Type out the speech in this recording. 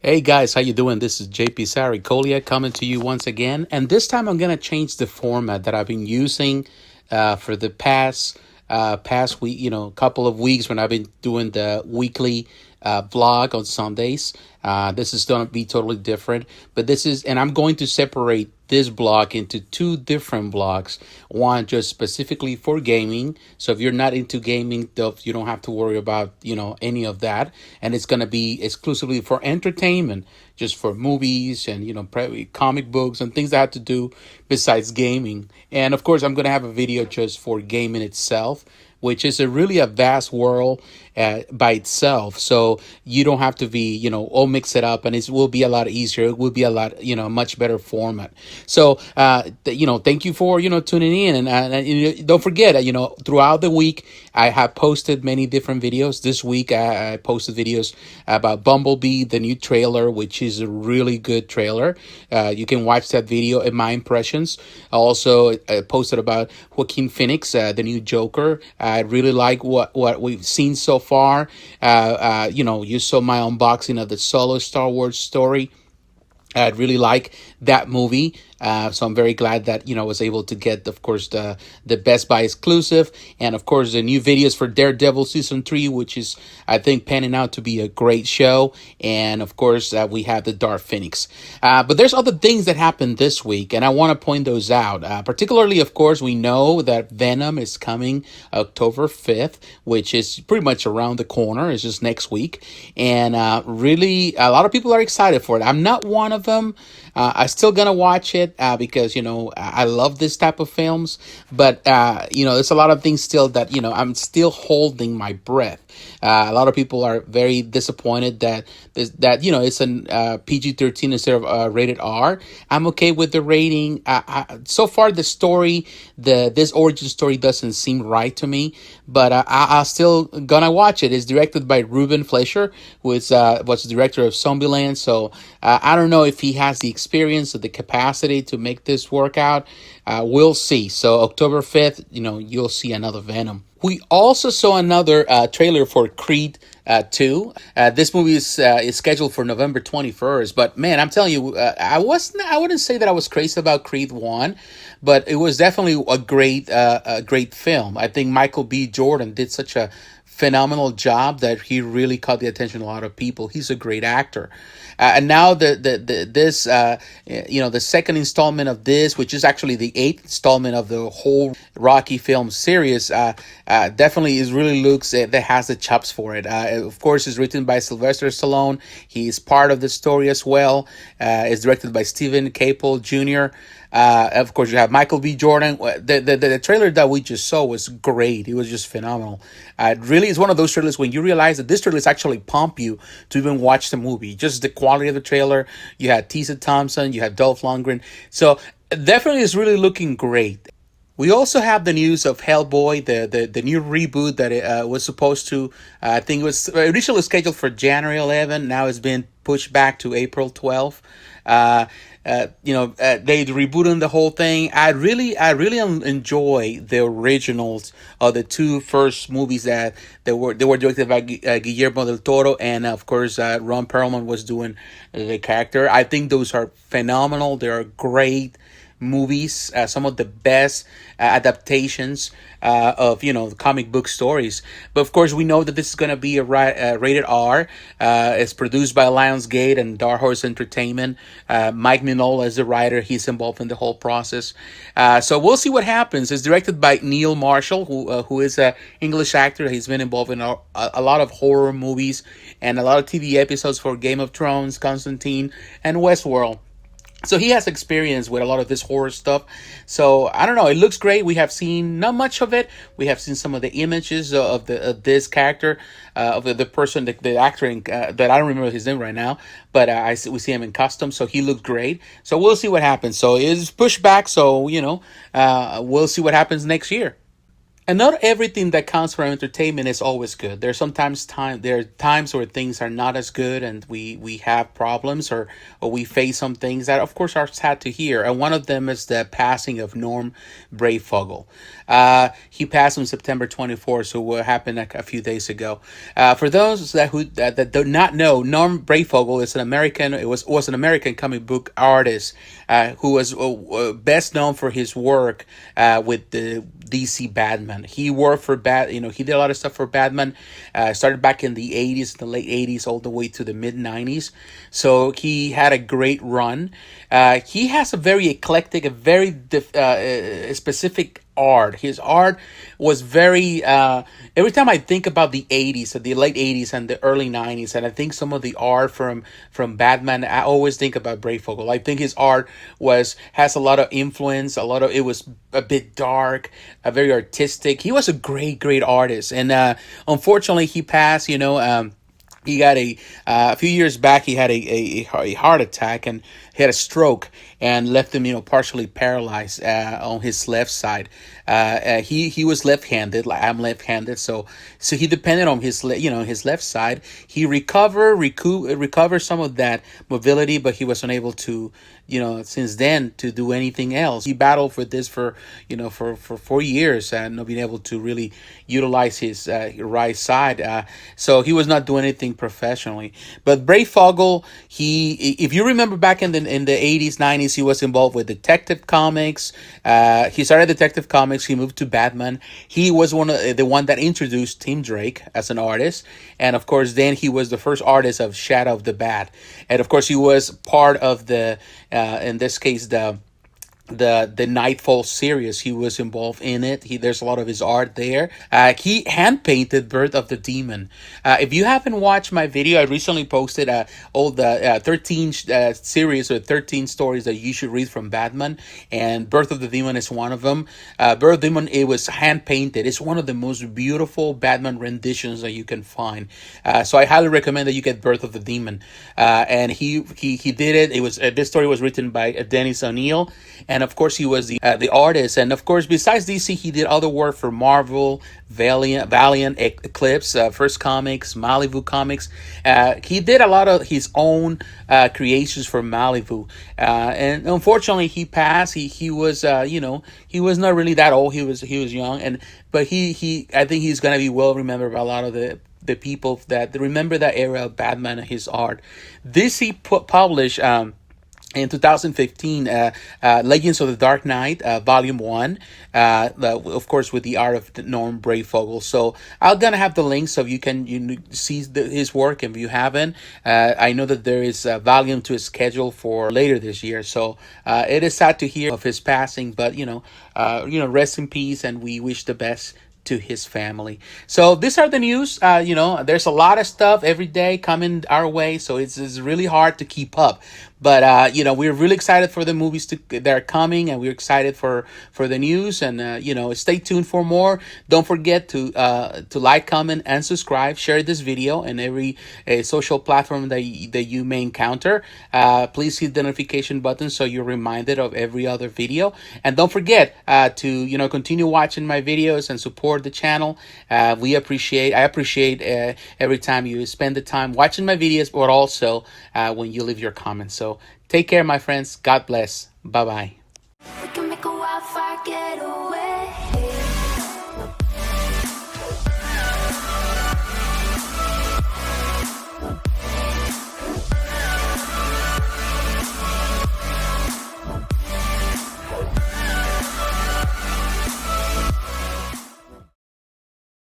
Hey guys, how you doing? This is JP Sarri coming to you once again, and this time I'm gonna change the format that I've been using for the past week, couple of weeks when I've been doing the weekly vlog on Sundays. This is gonna be totally different, but and I'm going to separate this blog into two different blogs. One just specifically for gaming, so if you're not into gaming, you don't have to worry about any of that, and it's gonna be exclusively for entertainment, just for movies and comic books and things that have to do besides gaming. And of course, I'm gonna have a video just for gaming itself, which is a vast world by itself. So you don't have to be, all mix it up, and it will be a lot easier. It will be a lot, much better format. So, thank you for, tuning in. And don't forget, throughout the week, I have posted many different videos. This week, I posted videos about Bumblebee, the new trailer, which is a really good trailer. You can watch that video in my impressions. I also posted about Joaquin Phoenix, the new Joker. I really like what we've seen so far. You saw my unboxing of the solo Star Wars story. I really like that movie. So I'm very glad that I was able to get, of course, the Best Buy exclusive, and of course the new videos for Daredevil season 3, which is, I think, panning out to be a great show. And of course we have the Dark Phoenix. But there's other things that happened this week, and I want to point those out. Particularly, of course, we know that Venom is coming October 5th, which is pretty much around the corner. It's just next week, and really a lot of people are excited for it. I'm not one of them. I still gonna watch it because I love this type of films, but there's a lot of things still that I'm still holding my breath. A lot of people are very disappointed that it's an PG-13 instead of rated R. I'm okay with the rating. So far, the story, this origin story doesn't seem right to me, but I still gonna watch it. It's directed by Ruben Fleischer, who was the director of Zombieland. So I don't know if he has the experience or the capacity to make this work out. We'll see. So October 5th, you'll see another Venom. We also saw another trailer for Creed 2. This movie is scheduled for November 21st. But man, I'm telling you, I wouldn't say that I was crazy about Creed 1, but it was definitely a great film. I think Michael B. Jordan did such a phenomenal job that he really caught the attention of a lot of people. He's a great actor. And now the second installment of this, which is actually the eighth installment of the whole Rocky film series, definitely looks that has the chops for it. Of course, it's written by Sylvester Stallone. He's part of the story as well. It's directed by Stephen Caple Jr. Of course, you have Michael B. Jordan. The trailer that we just saw was great. It was just phenomenal. It really is one of those trailers when you realize that this trailer is actually pump you to even watch the movie. Just the quality of the trailer. You had Tessa Thompson. You had Dolph Lundgren. So definitely is really looking great. We also have the news of Hellboy, the new reboot that it was supposed to, I think it was originally scheduled for January 11. Now it's been pushed back to April 12th. They rebooting the whole thing. I really enjoy the originals of the two first movies that they were directed by Guillermo del Toro, and of course Ron Perlman was doing the character. I think those are phenomenal. They are great movies, some of the best adaptations of comic book stories. But of course, we know that this is going to be a rated R. It's produced by Lionsgate and Dark Horse Entertainment. Mike Mignola is the writer. He's involved in the whole process. So we'll see what happens. It's directed by Neil Marshall, who is an English actor. He's been involved in a lot of horror movies and a lot of TV episodes for Game of Thrones, Constantine, and Westworld. So he has experience with a lot of this horror stuff. So I don't know. It looks great. We have seen not much of it. We have seen some of the images of this character, of the person, the actor that I don't remember his name right now. But we see him in costume, so he looked great. So we'll see what happens. So it's pushed back. So we'll see what happens next year. And not everything that counts for entertainment is always good. There are times where things are not as good, and we have problems, or we face some things that, of course, are sad to hear. And one of them is the passing of Norm Breyfogle. He passed on September 24th, so what happened a few days ago. For those that do not know, Norm Breyfogle is an American. Was an American comic book artist who was best known for his work with the DC Batman. He worked for he did a lot of stuff for Batman. Started back in the 80s, the late 80s, all the way to the mid 90s. So he had a great run. He has a very eclectic, a very specific art. His art was very every time I think about the 80s, the late 80s and the early 90s, and I think some of the art from Batman, I always think about Breyfogle. I think his art has a lot of influence, it was a bit dark, very artistic. He was a great artist, and unfortunately he passed. He got a few years back. He had a heart attack, and he had a stroke, and left him partially paralyzed on his left side. He was left-handed, like I'm left-handed, so he depended on his left side. He recovered some of that mobility, but he was unable to since then to do anything else. He battled for this for 4 years, and not being able to really utilize his right side. So he was not doing anything professionally. But Breyfogle, if you remember back in the 80s, 90s, he was involved with Detective Comics. He started Detective Comics. He moved to Batman. He was the one that introduced Tim Drake as an artist, and of course, then he was the first artist of Shadow of the Bat, and of course, he was part of the in this case the Nightfall series. He was involved in it. There's a lot of his art there. He hand painted Birth of the Demon. If you haven't watched my video, I recently posted all the 13 series or 13 stories that you should read from Batman, and Birth of the Demon is one of them. Birth of the Demon, it was hand painted. It's one of the most beautiful Batman renditions that you can find. So I highly recommend that you get Birth of the Demon. And he did it. It was this story was written by Dennis O'Neil, and of course he was the artist. And of course, besides DC, he did other work for Marvel, Valiant, Eclipse, First Comics, Malibu Comics. He did a lot of his own creations for Malibu, and unfortunately he passed. He was he was not really that old. He was young, but he I think he's gonna be well remembered by a lot of the people that remember that era of Batman and his art. This he published in 2015, Legends of the Dark Knight, Volume 1, of course, with the art of Norm Breyfogle. So I'm going to have the link so you can see his work. If you haven't, I know that there is a volume to his schedule for later this year. So it is sad to hear of his passing, but, rest in peace, and we wish the best to his family. So these are the news. There's a lot of stuff every day coming our way, so it's really hard to keep up. But we're really excited for the movies that are coming, and we're excited for the news. And stay tuned for more. Don't forget to like, comment, and subscribe. Share this video in every social platform that you may encounter. Please hit the notification button so you're reminded of every other video. And don't forget to continue watching my videos and support the channel. I appreciate every time you spend the time watching my videos, but also when you leave your comments. So take care, my friends. God bless. Bye-bye.